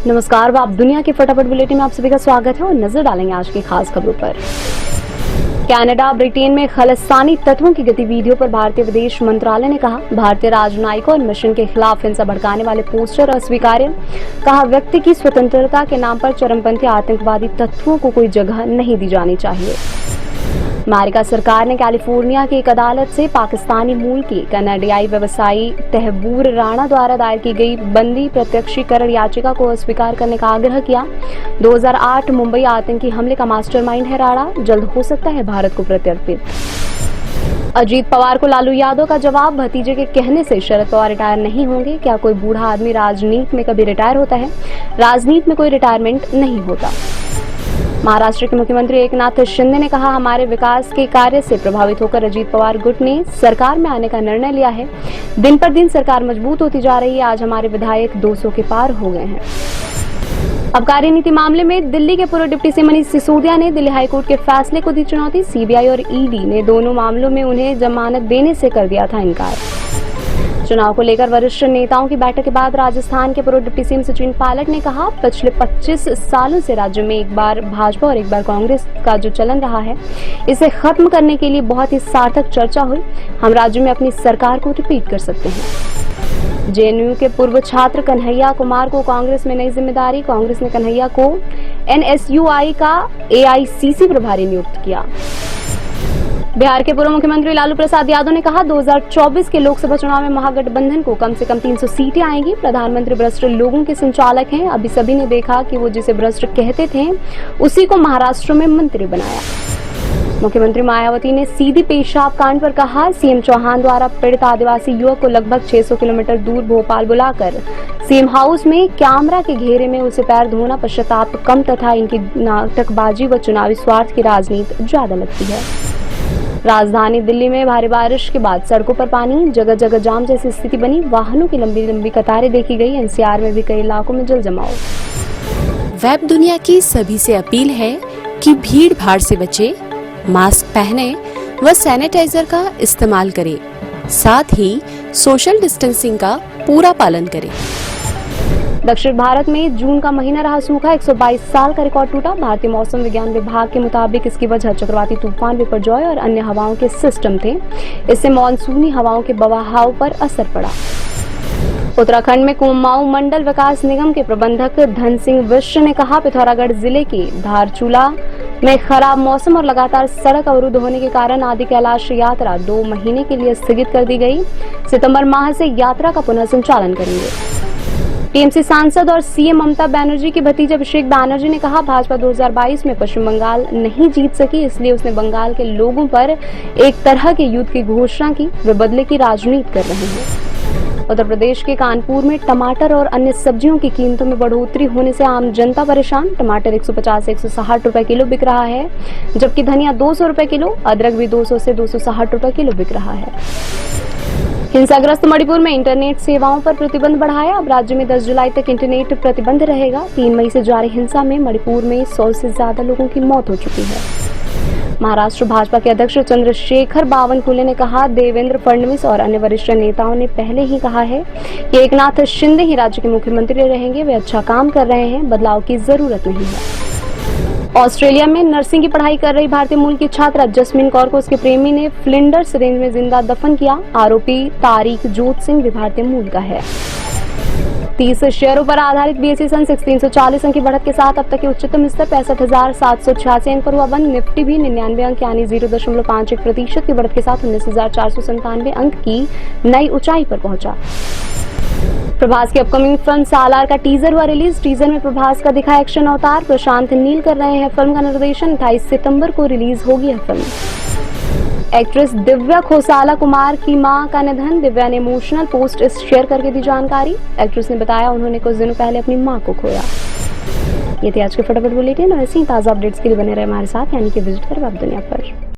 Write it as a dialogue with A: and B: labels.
A: नमस्कार, आप दुनिया के फटाफट बुलेटिन में आप सभी का स्वागत है और नजर डालेंगे आज की खास खबरों पर। कनाडा, ब्रिटेन में खालिस्तानी तत्वों की गतिविधियों पर भारतीय विदेश मंत्रालय ने कहा, भारतीय राजनयिकों और मिशन के खिलाफ हिंसा भड़काने वाले पोस्टर अस्वीकार्य। कहा, व्यक्ति की स्वतंत्रता के नाम पर चरमपंथी आतंकवादी तत्वों को कोई जगह नहीं दी जानी चाहिए। अमेरिका सरकार ने कैलिफोर्निया की एक अदालत से पाकिस्तानी मूल के कनाडाई व्यवसायी तहबूर राणा द्वारा दायर की गई बंदी प्रत्यक्षीकरण याचिका को अस्वीकार करने का आग्रह किया। 2008 मुंबई आतंकी हमले का मास्टरमाइंड है राणा, जल्द हो सकता है भारत को प्रत्यर्पित। अजीत पवार को लालू यादव का जवाब, भतीजे के कहने से शरद पवार रिटायर नहीं होंगे। क्या कोई बूढ़ा आदमी राजनीति में कभी रिटायर होता है? राजनीति में कोई रिटायरमेंट नहीं होता। महाराष्ट्र के मुख्यमंत्री एकनाथ शिंदे ने कहा, हमारे विकास के कार्य से प्रभावित होकर अजीत पवार गुट ने सरकार में आने का निर्णय लिया है। दिन पर दिन सरकार मजबूत होती जा रही है। आज हमारे विधायक 200 के पार हो गए हैं। आबकारी नीति मामले में दिल्ली के पूर्व डिप्टी सीएम मनीष सिसोदिया ने दिल्ली हाईकोर्ट के फैसले को दी चुनौती। सीबीआई और ईडी ने दोनों मामलों में उन्हें जमानत देने से कर दिया था इनकार। चुनाव को लेकर वरिष्ठ नेताओं की बैठक के बाद राजस्थान के पूर्व डिप्टी सीएम सचिन पायलट ने कहा, पिछले 25 सालों से राज्य में एक बार भाजपा और एक बार कांग्रेस का जो चलन रहा है, इसे खत्म करने के लिए बहुत ही सार्थक चर्चा हुई। हम राज्य में अपनी सरकार को रिपीट कर सकते हैं। जेएनयू के पूर्व छात्र कन्हैया कुमार को कांग्रेस में नई जिम्मेदारी। कांग्रेस ने कन्हैया को एनएसयूआई का एआईसीसी प्रभारी नियुक्त किया। बिहार के पूर्व मुख्यमंत्री लालू प्रसाद यादव ने कहा, 2024 के लोकसभा चुनाव में महागठबंधन को कम से कम 300 सीटें आएंगी। प्रधानमंत्री भ्रष्ट लोगों के संचालक हैं। अभी सभी ने देखा कि वो जिसे भ्रष्ट कहते थे उसी को महाराष्ट्र में मंत्री बनाया। मुख्यमंत्री मायावती ने सीधी पेशाब कांड पर कहा, सीएम चौहान द्वारा पीड़ित आदिवासी युवक को लगभग 600 किलोमीटर दूर भोपाल बुलाकर सीएम हाउस में कैमरा के घेरे में उसे पैर धोना पश्चाताप कम तथा इनकी नाटकबाजी व चुनावी स्वार्थ की राजनीति ज्यादा लगती है। राजधानी दिल्ली में भारी बारिश के बाद सड़कों पर पानी, जगह जगह जाम जैसी स्थिति बनी। वाहनों की लंबी लंबी कतारें देखी गई। एनसीआर में भी कई इलाकों में जल जमाव।
B: वेब दुनिया की सभी से अपील है कि भीड़ भाड़ से बचे, मास्क पहने व सैनिटाइजर का इस्तेमाल करें। साथ ही सोशल डिस्टेंसिंग का पूरा पालन करें।
A: दक्षिण भारत में जून का महीना रहा सूखा। 122 साल का रिकॉर्ड टूटा। भारतीय मौसम विज्ञान विभाग के मुताबिक इसकी वजह चक्रवाती तूफान बिपरजॉय और अन्य हवाओं के सिस्टम थे। इससे मानसूनी हवाओं के बहाव पर असर पड़ा। उत्तराखंड में कुमाऊं मंडल विकास निगम के प्रबंधक धन सिंह विश्व ने कहा, पिथौरागढ़ जिले के धारचूला में खराब मौसम और लगातार सड़क अवरुद्ध होने के कारण आदि कैलाश यात्रा 2 महीने के लिए स्थगित कर दी गई। सितंबर माह से यात्रा का पुनः संचालन करेंगे। टीएमसी सांसद और सीएम ममता बनर्जी के भतीजे अभिषेक बैनर्जी ने कहा, भाजपा 2022 में पश्चिम बंगाल नहीं जीत सकी, इसलिए उसने बंगाल के लोगों पर एक तरह के युद्ध की घोषणा की। वे बदले की राजनीति कर रहे हैं। उत्तर प्रदेश के कानपुर में टमाटर और अन्य सब्जियों की कीमतों में बढ़ोतरी होने से आम जनता परेशान। टमाटर 150 से 160 रुपए किलो बिक रहा है, जबकि धनिया 200 रुपए किलो, अदरक भी 200 से 260 रुपए किलो बिक रहा है। हिंसाग्रस्त मणिपुर में इंटरनेट सेवाओं पर प्रतिबंध बढ़ाया। अब राज्य में 10 जुलाई तक इंटरनेट प्रतिबंध रहेगा। 3 मई से जारी हिंसा में मणिपुर में 100 से ज्यादा लोगों की मौत हो चुकी है। महाराष्ट्र भाजपा के अध्यक्ष चंद्रशेखर बावनकुले ने कहा, देवेंद्र फडणवीस और अन्य वरिष्ठ नेताओं ने पहले ही कहा है कि एकनाथ शिंदे ही राज्य के मुख्यमंत्री रहेंगे। वे अच्छा काम कर रहे हैं, बदलाव की जरूरत नहीं है। ऑस्ट्रेलिया में नर्सिंग की पढ़ाई कर रही भारतीय मूल की छात्रा जसमीन कौर को उसके प्रेमी ने फ्लिंडर्स रेंज में जिंदा दफन किया। आरोपी तारिक जोत सिंह भी भारतीय मूल का है। 30 शेयरों पर आधारित बीएसई सेंसेक्स 340 अंक की बढ़त के साथ अब तक के उच्चतम स्तर 65,786 अंक पर हुआ बंद। निफ्टी भी 99 अंक यानी 0.51% की बढ़त के साथ 19,497 अंक की नई ऊंचाई पर पहुंचा। प्रभास की अपकमिंग फिल्म सालार का टीजर हुआ रिलीज। टीजर में प्रभास का दिखा एक्शन अवतार। प्रशांत नील कर रहे हैं फिल्म का निर्देशन। 28 सितंबर को रिलीज होगी यह फिल्म। एक्ट्रेस दिव्या खोसाला कुमार की मां का निधन। दिव्या ने इमोशनल पोस्ट शेयर करके दी जानकारी। एक्ट्रेस ने बताया, उन्होंने कुछ दिनों पहले अपनी मां को खोया। ये थी आज के फटाफट बुलेटिन और ऐसी ताजा अपडेट्स के लिए बने रहे हमारे साथ, यानी कि विजिट करें वेब दुनिया पर।